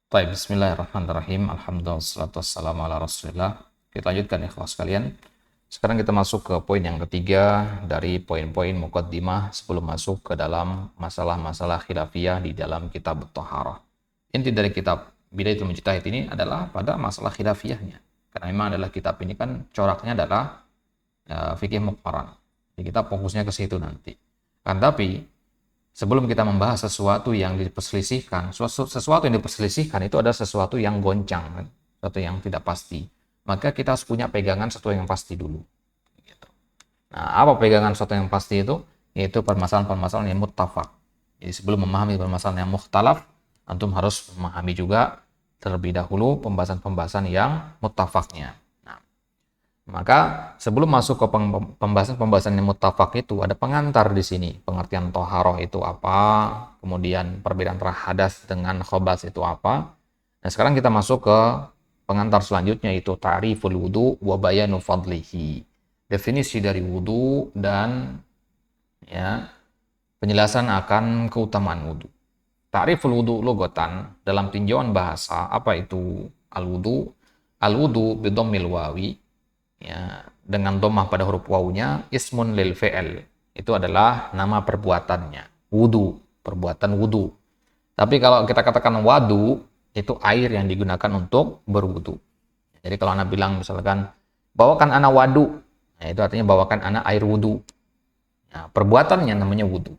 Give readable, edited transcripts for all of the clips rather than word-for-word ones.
Baik, bismillahirrahmanirrahim. Alhamdulillah, wassalatu wassalamu ala rasulillah. Kita lanjutkan ikhlas sekalian. Sekarang kita masuk ke poin yang ketiga dari poin-poin muqaddimah sebelum masuk ke dalam masalah-masalah khilafiyah di dalam kitab Thaharah. Inti dari kitab Bidayatul Mujtahid ini adalah pada masalah khilafiyahnya. Karena memang adalah kitab ini kan coraknya adalah fikih muqaran. Jadi kita fokusnya ke situ nanti. Kan tapi sebelum kita membahas sesuatu yang diperselisihkan, sesuatu yang diperselisihkan itu adalah sesuatu yang goncang, kan? Sesuatu yang tidak pasti. Maka kita harus punya pegangan sesuatu yang pasti dulu. Gitu. Nah, apa pegangan sesuatu yang pasti itu? Yaitu permasalahan-permasalahan yang muttafaq. Jadi sebelum memahami permasalahan yang mukhtalaf, antum harus memahami juga terlebih dahulu pembahasan-pembahasan yang muttafaqnya. Maka sebelum masuk ke pembahasan yang muttafaq itu ada pengantar di sini. Pengertian toharoh itu apa, kemudian perbedaan antara hadas dengan khobas itu apa. Nah, sekarang kita masuk ke pengantar selanjutnya yaitu ta'riful wudu wa bayanu fadlihi. Definisi dari wudu dan ya penjelasan akan keutamaan wudu. Ta'riful wudu logotan dalam tinjauan bahasa apa itu al-wudu? Al-wudu bidammil wawi, ya, dengan domah pada huruf wawunya, ismun lil fi'il, itu adalah nama perbuatannya, wudu, perbuatan wudu. Tapi kalau kita katakan wadu, itu air yang digunakan untuk berwudu. Jadi kalau anak bilang misalkan bawakan anak wadu, nah itu artinya bawakan anak air wudu. Nah, perbuatannya namanya wudu.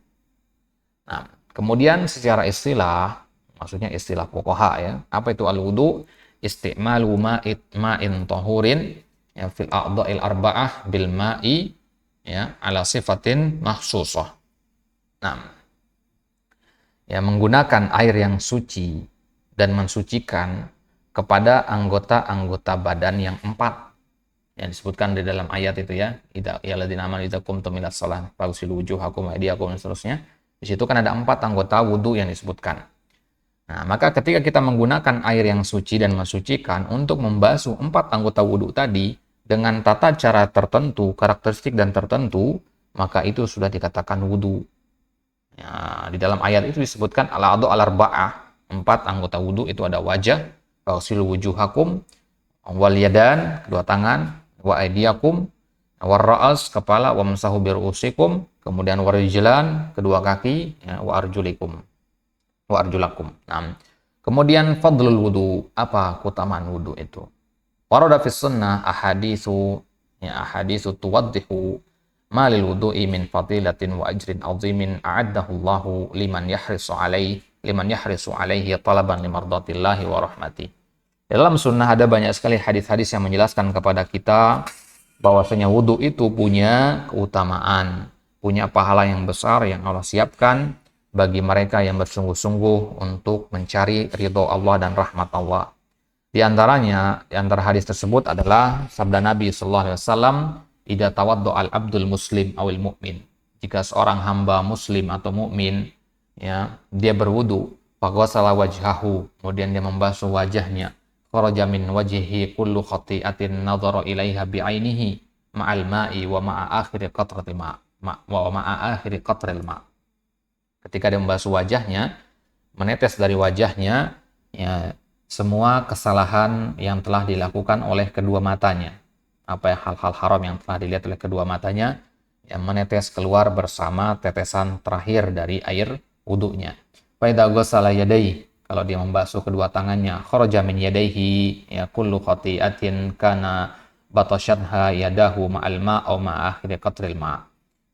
Nah, kemudian secara istilah, maksudnya istilah fuqaha ya, apa itu al-wudu? Isti'malu ma'in tahurin ya fil a'dha'il arba'ah bil ma'i ya ala sifatin makhsusah. Nah, ya menggunakan air yang suci dan mensucikan kepada anggota-anggota badan yang empat yang disebutkan di dalam ayat itu ya. Ya ladzina amanu idza qumtum ilas shalah faghsilu wujuhakum wa aydiyakum dan seterusnya. Di situ kan ada 4 anggota wudu yang disebutkan. Nah, maka ketika kita menggunakan air yang suci dan mensucikan untuk membasuh 4 anggota wudu tadi dengan tata cara tertentu, karakteristik dan tertentu, maka itu sudah dikatakan wudu. Ya, di dalam ayat itu disebutkan al-a'dha al-arba'ah, 4 anggota wudu itu ada wajah, faghsilu wujuhakum, wal yadan, kedua tangan, wa aydiyakum, war ra'as, kepala, wa mamsahu bi ru'usikum, kemudian warijlan, kedua kaki, ya, wa arjulikum. Wa arjulakum. Nah, kemudian fadlul wudu, apa keutamaan wudu itu? Warada fis sunnah ahaditsu tuwaddihu ma lil wudu'i min fadilatin wa ajrin 'azimin a'addahu Allahu liman yahrisu alaihi talaban limardatillahi wa rahmati. Dalam sunnah ada banyak sekali hadis-hadis yang menjelaskan kepada kita bahwasanya wudu itu punya keutamaan, punya pahala yang besar yang Allah siapkan bagi mereka yang bersungguh-sungguh untuk mencari ridho Allah dan rahmat Allah. Di antara hadis tersebut adalah sabda Nabi sallallahu alaihi wasallam, "Idza tawaddo al-abdul muslim awil mu'min." Jika seorang hamba muslim atau mukmin ya, dia berwudu, faghasala wajhahu, kemudian dia membasuh wajahnya, kharaja min wajhihi kullu khati'atin nadhara ilaiha bi'ainihi ma'al ma'i wa ma'a akhiri qatratil ma'. Ketika dia membasuh wajahnya, menetes dari wajahnya ya semua kesalahan yang telah dilakukan oleh kedua matanya. Apa ya hal-hal haram yang telah dilihat oleh kedua matanya yang menetes keluar bersama tetesan terakhir dari air wudunya. Fa idza ghassala yadayhi, kalau dia membasuh kedua tangannya, kharaja min yadayhi ya kullu khati'atin kana batashadha yadahu ma'al ma' aw ma'a akhiri qatril ma'.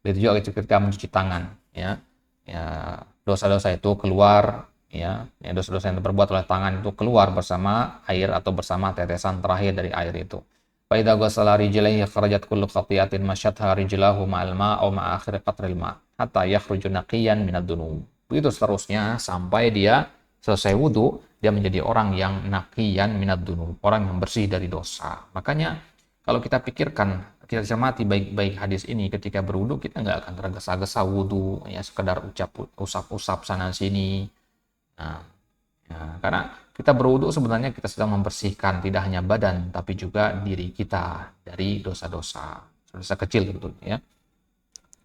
Begitu juga ketika mencuci tangan ya. Ya, dosa-dosa itu keluar ya dosa-dosa yang diperbuat oleh tangan itu keluar bersama air atau bersama tetesan terakhir dari air itu. Fa idza ghassala rijlaihi kharajat kullu khati'atin masyatha rijlahu ma'al ma' aw ma'a akhiri qatril ma' hatta yakhruju naqiyan minad dunub. Begitu seterusnya sampai dia selesai wudu, dia menjadi orang yang naqiyan minad dunub, orang yang bersih dari dosa. Makanya kalau kita pikirkan, kita cermati baik-baik hadis ini, ketika berwudu kita nggak akan tergesa-gesa wudu ya sekedar usap-usap sana sini. Nah, ya, karena kita berwudu sebenarnya kita sedang membersihkan tidak hanya badan tapi juga diri kita dari dosa-dosa kecil gitu ya.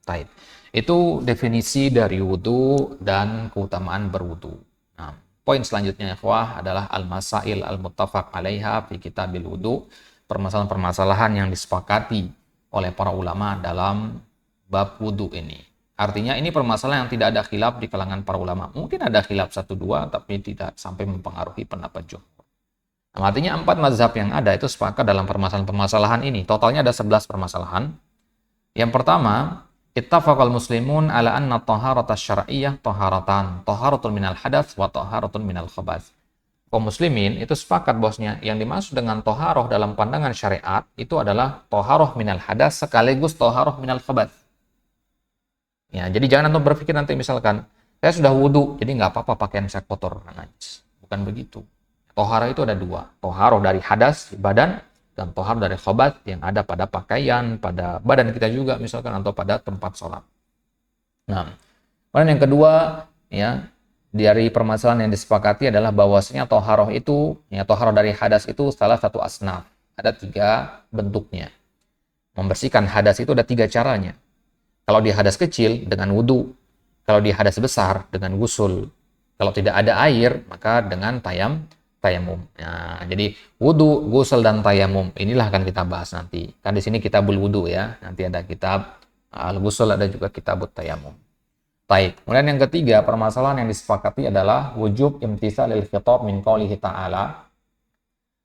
Taib. Itu definisi dari wudu dan keutamaan berwudu. Nah, poin selanjutnya ikhwah adalah al-masail al-muttafaq 'alaiha fi kitabil wudu, permasalahan-permasalahan yang disepakati oleh para ulama dalam bab wudu ini. Artinya ini permasalahan yang tidak ada khilaf di kalangan para ulama. Mungkin ada khilaf 1-2 tapi tidak sampai mempengaruhi pendapat jumhur. Nah, artinya 4 mazhab yang ada itu sepakat dalam permasalahan-permasalahan ini. Totalnya ada 11 permasalahan. Yang pertama, ittafaqal muslimun ala anna taharata syar'iyyah taharatan, taharatun minal hadats wa taharatun minal khabath. Kaum muslimin itu sepakat bosnya yang dimaksud dengan toharoh dalam pandangan syariat itu adalah toharoh minal hadas sekaligus toharoh minal khabath. Ya, jadi jangan antum berpikir nanti misalkan saya sudah wudu jadi nggak apa-apa pakaian saya kotor najis. Bukan begitu. Toharoh itu ada 2, toharoh dari hadas di badan dan toharoh dari khabath yang ada pada pakaian, pada badan kita juga misalkan atau pada tempat sholat. Nah, kemudian yang kedua ya, dari permasalahan yang disepakati adalah bahwasanya toharoh itu, ya toharoh dari hadas itu salah satu asnaf. Ada 3 bentuknya. Membersihkan hadas itu ada 3 caranya. Kalau di hadas kecil dengan wudu, kalau di hadas besar dengan gusul. Kalau tidak ada air maka dengan tayamum. Nah, jadi wudu, gusul dan tayamum inilah akan kita bahas nanti. Kan di sini kitabul wudu ya. Nanti ada kitab al-gusul, ada juga kitabut tayamum. Baik. Kemudian yang ketiga, permasalahan yang disepakati adalah wujub imtitsalil khitab min qoulihi ta'ala.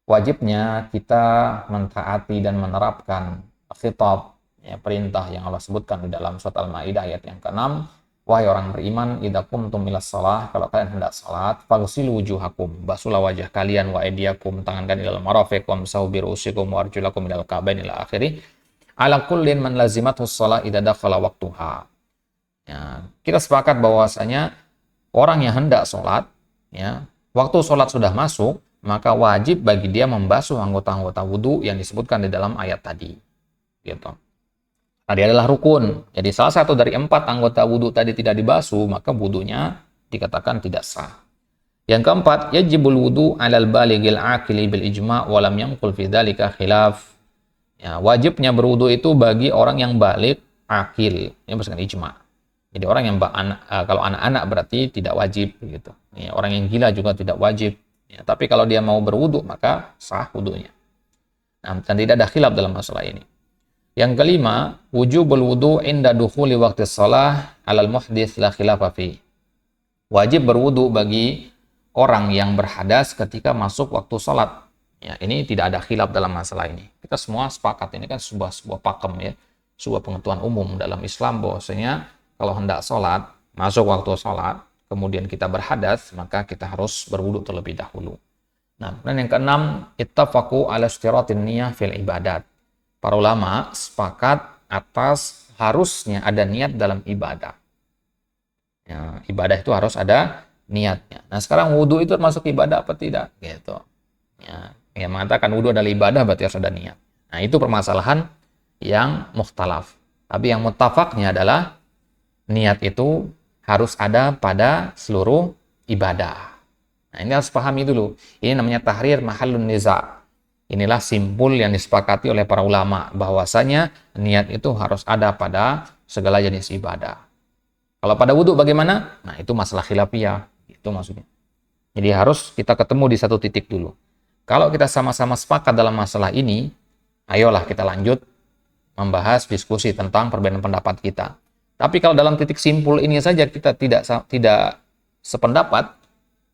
Wajibnya kita mentaati dan menerapkan khitab, ya, perintah yang Allah sebutkan di dalam surat Al-Maidah ayat yang ke-6. Wahai orang beriman, idza qumtum ilas shalah, kalau kalian hendak salat, faghsilu wujuhakum, basuhlah wajah kalian, wa aydiyakum, tangan kalian ilal marafiq, wamsahu bi ru'usikum wa arjulakum ilal ka'bayn ila akhirih. Ala kullin man lazimathu shalah idza dakhala waqtuha. Ya, kita sepakat bahwasanya orang yang hendak sholat, ya, waktu sholat sudah masuk, maka wajib bagi dia membasuh anggota-anggota wudhu yang disebutkan di dalam ayat tadi. Gitu. Tadi adalah rukun. Jadi salah satu dari 4 anggota wudhu tadi tidak dibasuh, maka wudhunya dikatakan tidak sah. Yang keempat, yajibul wudhu alal balighil aqili bil ijma' wa lam yanqul fi dzalika khilaf. Ya, wajibnya berwudhu itu bagi orang yang baligh akil, ini berdasarkan ijma'. Jadi orang yang kalau anak-anak berarti tidak wajib gitu. Ya, orang yang gila juga tidak wajib. Ya, tapi kalau dia mau berwudu maka sah wudunya. Nah, dan tidak ada khilaf dalam masalah ini. Yang kelima, wujubul wudu inda dukhuli waqti shalah 'alal muhdits la khilafa fi. Wajib berwudu bagi orang yang berhadas ketika masuk waktu salat. Ya, ini tidak ada khilaf dalam masalah ini. Kita semua sepakat, ini kan sebuah pakem ya. Sebuah pengetahuan umum dalam Islam bahwasanya kalau hendak sholat, masuk waktu sholat, kemudian kita berhadas, maka kita harus berwudu terlebih dahulu. Nah, dan yang keenam, ittafaqu ala ishtiratin niyah fil ibadat. Para ulama sepakat atas harusnya ada niat dalam ibadah. Ya, ibadah itu harus ada niatnya. Nah, sekarang wudu itu termasuk ibadah apa tidak? Gitu. Ya, yang mengatakan wudu adalah ibadah berarti harus ada niat. Nah, itu permasalahan yang mukhtalaf. Tapi yang muttafaqnya adalah niat itu harus ada pada seluruh ibadah. Nah, ini harus pahami dulu. Ini namanya tahrir mahallun niza'. Inilah simpul yang disepakati oleh para ulama bahwasanya niat itu harus ada pada segala jenis ibadah. Kalau pada wudhu bagaimana? Nah, itu masalah khilafiyah. Itu maksudnya. Jadi harus kita ketemu di satu titik dulu. Kalau kita sama-sama sepakat dalam masalah ini, ayolah kita lanjut membahas diskusi tentang perbedaan pendapat kita. Tapi kalau dalam titik simpul ini saja kita tidak sependapat,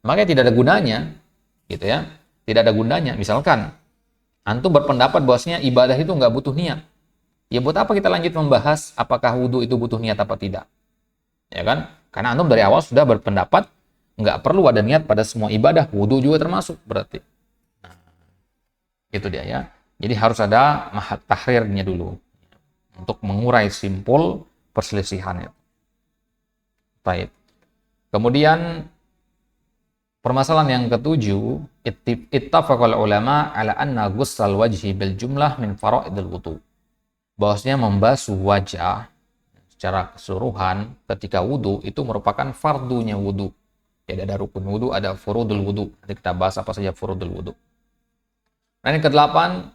maka tidak ada gunanya, gitu ya. Tidak ada gunanya. Misalkan antum berpendapat bahwasanya ibadah itu nggak butuh niat. Ya buat apa kita lanjut membahas apakah wudhu itu butuh niat apa tidak? Ya kan? Karena antum dari awal sudah berpendapat nggak perlu ada niat pada semua ibadah, wudhu juga termasuk berarti. Nah, itu dia ya. Jadi harus ada tahrirnya dulu untuk mengurai simpul perselisihannya. Baik. Kemudian permasalahan yang ketujuh, ittafaqal ulama ala anna ghussal wajhi bil jumlah min faraidil wudu. Bahwasanya membasuh wajah secara keseluruhan ketika wudu itu merupakan fardunya wudu. Jadi ada rukun wudu, ada furudul wudu. Nanti kita bahas apa saja furudul wudu. Nah, yang kedelapan,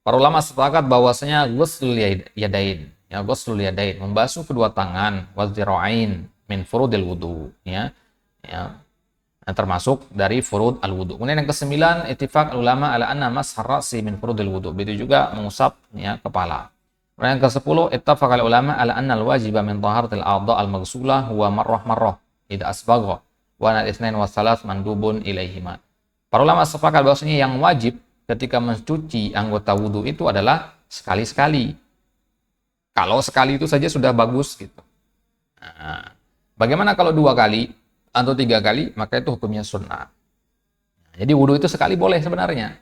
para ulama sepakat bahwasanya ghusl yadain. Ya, ghuslul yadain, membasuh kedua tangan, wadzira'ain min furudil wudu, ya. Ya. termasuk dari furud al-wudu. Kemudian yang ke-9, ittifaq ulama ala anna mashar ra'si min furudil wudu. Begitu juga mengusap ya kepala. Kemudian yang ke-10, ittafaq ulama ala anna al-wajiba min taharatil a'dha' al-maghsulah huwa marrah idza asbagha wa anal itsnain wa salas mandubun ilaihima. Para ulama sepakat bahwasanya yang wajib ketika mencuci anggota wudu itu adalah sekali-sekali. Kalau sekali itu saja sudah bagus gitu. Nah, bagaimana kalau 2 kali atau 3 kali, maka itu hukumnya sunnah. Jadi wudhu itu sekali boleh sebenarnya,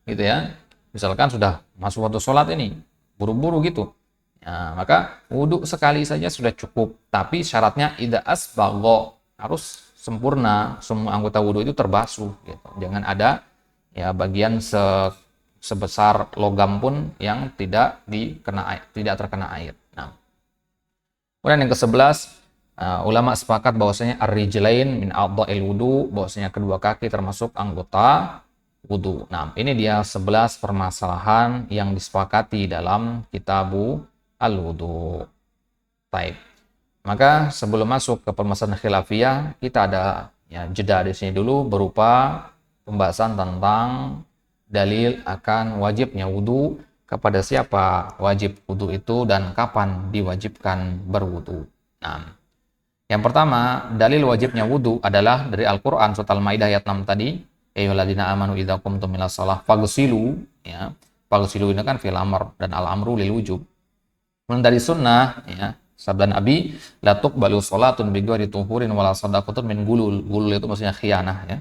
gitu ya. Misalkan sudah masuk waktu sholat ini, buru-buru gitu, ya, maka wudhu sekali saja sudah cukup. Tapi syaratnya idza asbagha, harus sempurna, semua anggota wudhu itu terbasuh. Gitu. Jangan ada ya bagian sebesar logam pun yang tidak terkena air. Nah, kemudian yang ke-11. Ulama sepakat bahwasanya ar-rijlain min a'dha'il wudu, bahwasanya kedua kaki termasuk anggota wudu. Nah, ini dia 11 permasalahan yang disepakati dalam kitabu al-wudu. Baik. Maka sebelum masuk ke permasalahan khilafiyah, kita ada ya jeda di sini dulu berupa pembahasan tentang dalil akan wajibnya wudu, kepada siapa wajib wudu itu dan kapan diwajibkan berwudu. Nah, yang pertama, dalil wajibnya wudu adalah dari Al-Quran, surat Al-Maidah ayat 6 tadi. Ya ayyuhalladzina amanu idza qumtum ilas shalah faghsilu, ya. Faghsilu ini kan fi'il amr dan al-amru lil wujub. Kemudian dari sunnah, ya, sabda Nabi, la tuqbalu shalatun bi ghairi tuhurin wala shadaqatun min gulul. Gulul itu maksudnya khianah, ya.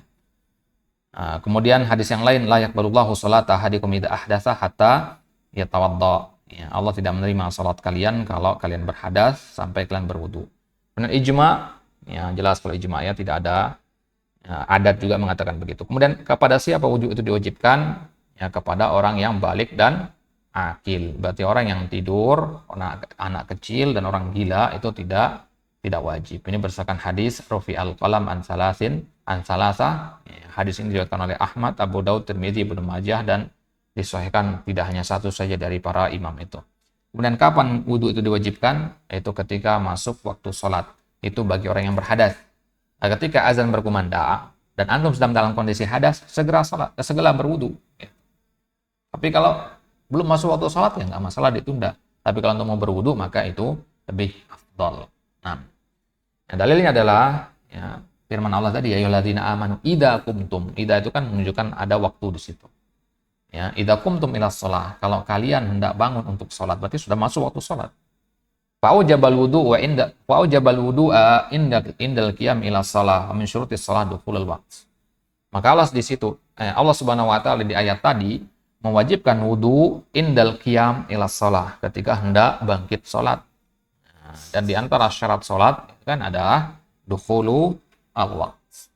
Nah, kemudian hadis yang lain, la yaqbalullahu sholata ahadikum idza ahdatsa hatta yatawadda. Ya, Allah tidak menerima salat kalian kalau kalian berhadas sampai kalian berwudu. Kemudian ijma, ya jelas kalau ijma ya tidak ada ya, adat juga mengatakan begitu. Kemudian kepada siapa wudu itu diwajibkan? Ya kepada orang yang balik dan akil. Berarti orang yang tidur, anak kecil dan orang gila itu tidak wajib. Ini berdasarkan hadis Rufi al-Qalam an salasa. Ya, hadis ini diriwayatkan oleh Ahmad, Abu Daud, Tirmidzi, Ibnu Majah dan disahihkan tidak hanya satu saja dari para imam itu. Kemudian kapan wudhu itu diwajibkan? Yaitu ketika masuk waktu sholat. Itu bagi orang yang berhadas. Nah, ketika azan berkumandang dan antum sedang dalam kondisi hadas, segera berwudhu. Ya. Tapi kalau belum masuk waktu sholat, ya nggak masalah ditunda. Tapi kalau antum mau berwudhu, maka itu lebih afdal. Nah, dalilnya adalah ya, firman Allah tadi, ya ayyuhalladzina amanu idza qumtum. Idza itu kan menunjukkan ada waktu di situ. Ya, idza qumtum ilas shalah, kalau kalian hendak bangun untuk sholat, berarti sudah masuk waktu sholat. Fa'ujabal wudu'a indal qiyam ilas shalah, min syurutis shalah dukhulul waqt. Maka Allah di situ, Allah Subhanahu wa taala di ayat tadi mewajibkan wudu indal qiyam ilas shalah, ketika hendak bangkit sholat. Nah, dan di antara syarat sholat kan adalah dukhulu al-waqt.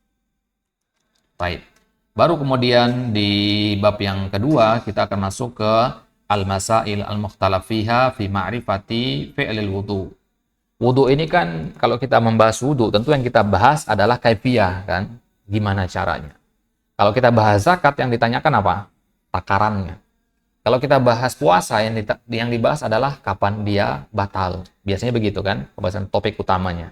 Baik. Baru kemudian di bab yang kedua kita akan masuk ke al-masail al-mukhtalaf fiha fi ma'rifati fi'lil wudu. Wudu ini kan kalau kita membahas wudu tentu yang kita bahas adalah kaifiyah kan, gimana caranya. Kalau kita bahas zakat yang ditanyakan apa? Takarannya. Kalau kita bahas puasa yang dibahas adalah kapan dia batal. Biasanya begitu kan, pembahasan topik utamanya.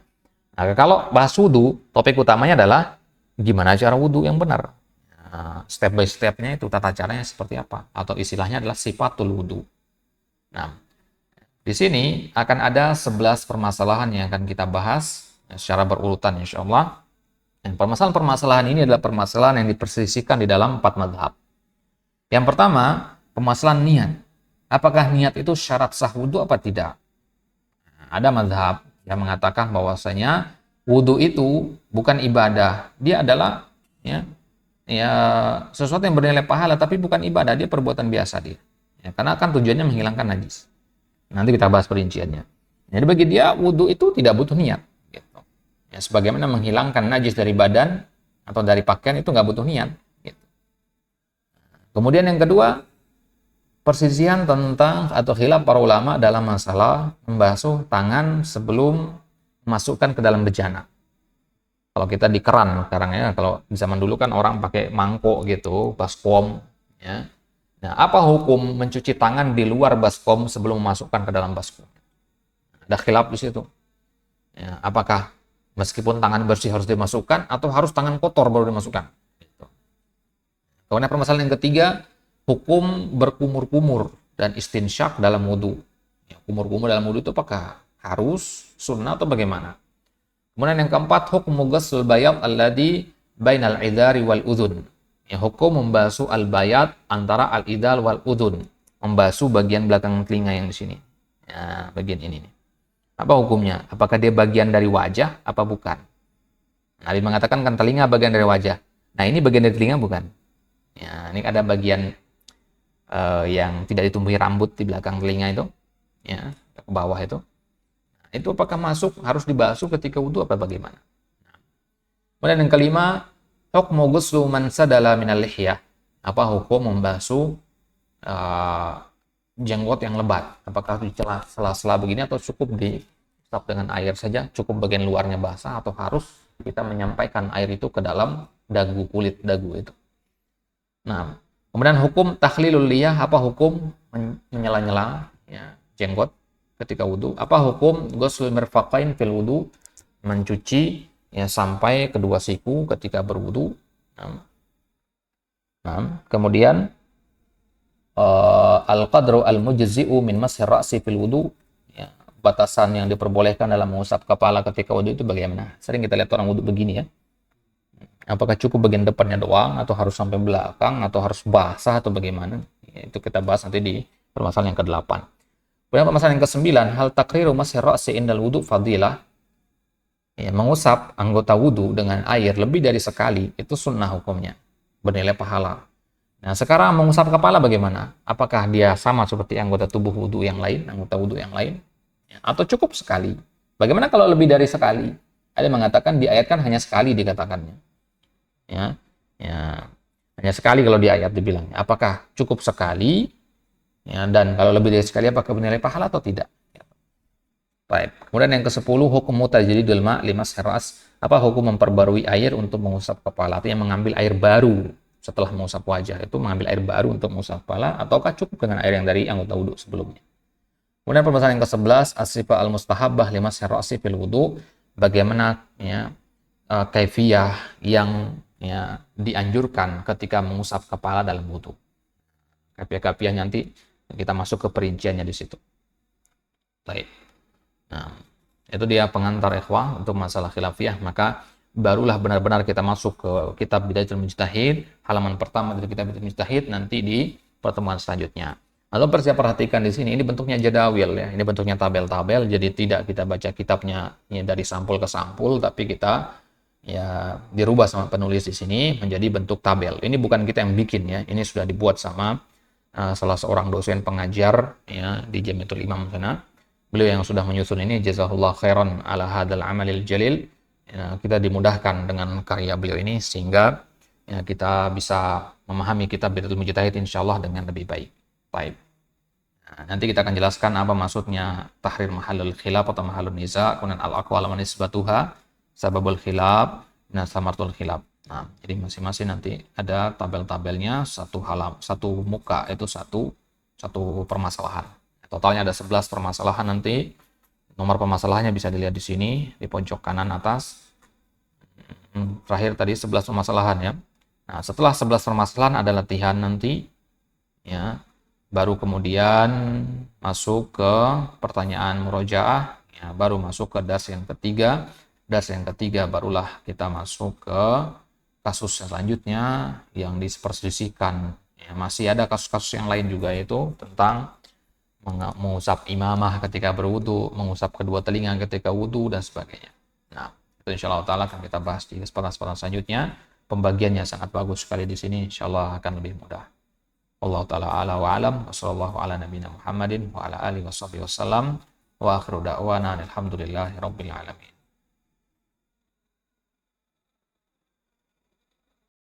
Nah, kalau bahas wudu, topik utamanya adalah gimana cara wudu yang benar. Step by step-nya itu tata caranya seperti apa, atau istilahnya adalah sifatul wudu. Nah, di sini akan ada 11 permasalahan yang akan kita bahas secara berurutan insyaallah. Dan permasalahan-permasalahan ini adalah permasalahan yang diperselisihkan di dalam 4 mazhab. Yang pertama, permasalahan niat. Apakah niat itu syarat sah wudu apa tidak? Ada mazhab yang mengatakan bahwasanya wudu itu bukan ibadah, dia adalah ya sesuatu yang bernilai pahala tapi bukan ibadah, dia perbuatan biasa dia. Ya, karena kan tujuannya menghilangkan najis. Nanti kita bahas perinciannya. Jadi bagi dia wudu itu tidak butuh niat. Gitu. Ya, sebagaimana menghilangkan najis dari badan atau dari pakaian itu nggak butuh niat. Gitu. Kemudian yang kedua, persisian tentang atau khilaf para ulama dalam masalah membasuh tangan sebelum memasukkan ke dalam bejana. Kalau kita di keran sekarang ya, kalau di zaman dulu kan orang pakai mangkok gitu, baskom. Ya. Nah, apa hukum mencuci tangan di luar baskom sebelum memasukkan ke dalam baskom? Ada khilaf di situ. Ya, apakah Meskipun tangan bersih harus dimasukkan atau harus tangan kotor baru dimasukkan. Gitu. Kemudian permasalahan yang ketiga, hukum berkumur-kumur dan istinsyak dalam wudhu. Ya, kumur-kumur dalam wudhu itu apakah harus, sunnah atau bagaimana? Kemudian yang keempat, hukum ghusl bayad alladhi bainal idari wal udhun. Ya, hukum membasuh al-bayad antara al-idal wal udhun. Membasuh bagian belakang telinga yang di sini. Ya, bagian ini nih. Apa hukumnya? Apakah dia bagian dari wajah apa bukan? Nabi mengatakan kan telinga bagian dari wajah. Nah, ini bagian dari telinga bukan? Ya, ini ada bagian yang tidak ditumbuhi rambut di belakang telinga itu, ya, ke bawah itu. Nah, itu apakah masuk harus dibasuh ketika wudhu apa bagaimana? Kemudian yang kelima, hukmu ghuslu man sadala minal lihyah. Apa hukum membasuh jenggot yang lebat? Apakah di sela-sela begini atau cukup diusap dengan air saja, cukup bagian luarnya basah, atau harus kita menyampaikan air itu ke dalam dagu, kulit dagu itu? Nah, kemudian hukum takhlilul liyah, apa hukum menyela-nyela ya, jenggot ketika wudhu? Apa hukum ghuslul mirfaqain fil wudhu, mencuci ya sampai kedua siku ketika berwudhu? Kemudian al-qadru al-mujzi'u min masih ra'si fil wudu, ya, batasan yang diperbolehkan dalam mengusap kepala ketika wudu itu bagaimana? Sering kita lihat orang wudu begini ya. Apakah cukup bagian depannya doang atau harus sampai belakang atau harus basah atau bagaimana? Ya, itu kita bahas nanti di permasalahan yang ke-8. Kemudian permasalahan yang ke-9, hal takriru masih ra'si indal wudu fadilah. Ya, mengusap anggota wudu dengan air lebih dari sekali itu sunnah hukumnya, bernilai pahala. Nah, sekarang mengusap kepala bagaimana? Apakah dia sama seperti anggota tubuh wudu yang lain, anggota wudu yang lain? Ya, atau cukup sekali? Bagaimana kalau lebih dari sekali? Ada yang mengatakan di ayat kan hanya sekali dikatakannya. Ya, ya, hanya sekali kalau di ayat dibilangnya. Apakah cukup sekali? Ya, dan kalau lebih dari sekali apakah bernilai pahala atau tidak? Ya. Baik. Kemudian yang ke-10, hukum mutajdidul ma' limas heras. Apa hukum memperbarui air untuk mengusap kepala? Artinya mengambil air baru setelah mengusap wajah, itu mengambil air baru untuk mengusap kepala, ataukah cukup dengan air yang dari anggota wudhu sebelumnya? Kemudian permasalahan yang ke-11, as-sifa al-mustahabbah limas ra'si fil wudhu, bagaimana ya kaifiyah yang ya dianjurkan ketika mengusap kepala dalam wudhu. Kaifiyah nanti kita masuk ke perinciannya di situ. Baik. Nah, itu dia pengantar ikhwah untuk masalah khilafiyah. Maka barulah benar-benar kita masuk ke kitab Bidayatul Mujtahid, halaman pertama dari kitab Bidayatul Mujtahid nanti di pertemuan selanjutnya. Lalu perhatikan di sini, ini bentuknya jadawil ya, ini bentuknya tabel-tabel, jadi tidak kita baca kitabnya ya, dari sampul ke sampul, tapi kita ya dirubah sama penulis di sini menjadi bentuk tabel. Ini bukan kita yang bikin ya, ini sudah dibuat sama salah seorang dosen pengajar ya di Jamiatul Imam sana. Beliau yang sudah menyusun ini, jazahullah khairan ala hadal amalil jalil. Ya, kita dimudahkan dengan karya beliau ini sehingga ya, kita bisa memahami kitab Bidayatul Mujtahid insyaallah dengan lebih baik. Baik. Nah, nanti kita akan jelaskan apa maksudnya tahrir mahallul khilaf atau mahallun niza, kemudian al-aqwal wa nisbatuha, sababul khilaf, dan samartul khilaf. Nah, jadi masing-masing nanti ada tabel-tabelnya, satu muka itu satu permasalahan. Totalnya ada 11 permasalahan nanti. Nomor permasalahannya bisa dilihat di sini, di pojok kanan atas. Terakhir tadi 11 permasalahan ya. Nah, setelah 11 permasalahan ada latihan nanti. Ya, baru kemudian masuk ke pertanyaan murojaah. Ya, baru masuk ke dars yang ketiga. Dars yang ketiga barulah kita masuk ke kasus selanjutnya yang diperselisihkan. Ya, masih ada kasus-kasus yang lain juga, itu tentang mengusap imamah ketika berwudu, mengusap kedua telinga ketika wudu, dan sebagainya. Nah, itu insyaallah ta'ala akan kita bahas di kesempatan selanjutnya. Pembagiannya sangat bagus sekali di sini, insyaallah akan lebih mudah. Allah ta'ala ala wa alam, wa sallallahu ala nabiyina Muhammadin wa ala alihi wa sahbihi wasallam, wa akhiru da'wana alhamdulillahi rabbil alamin.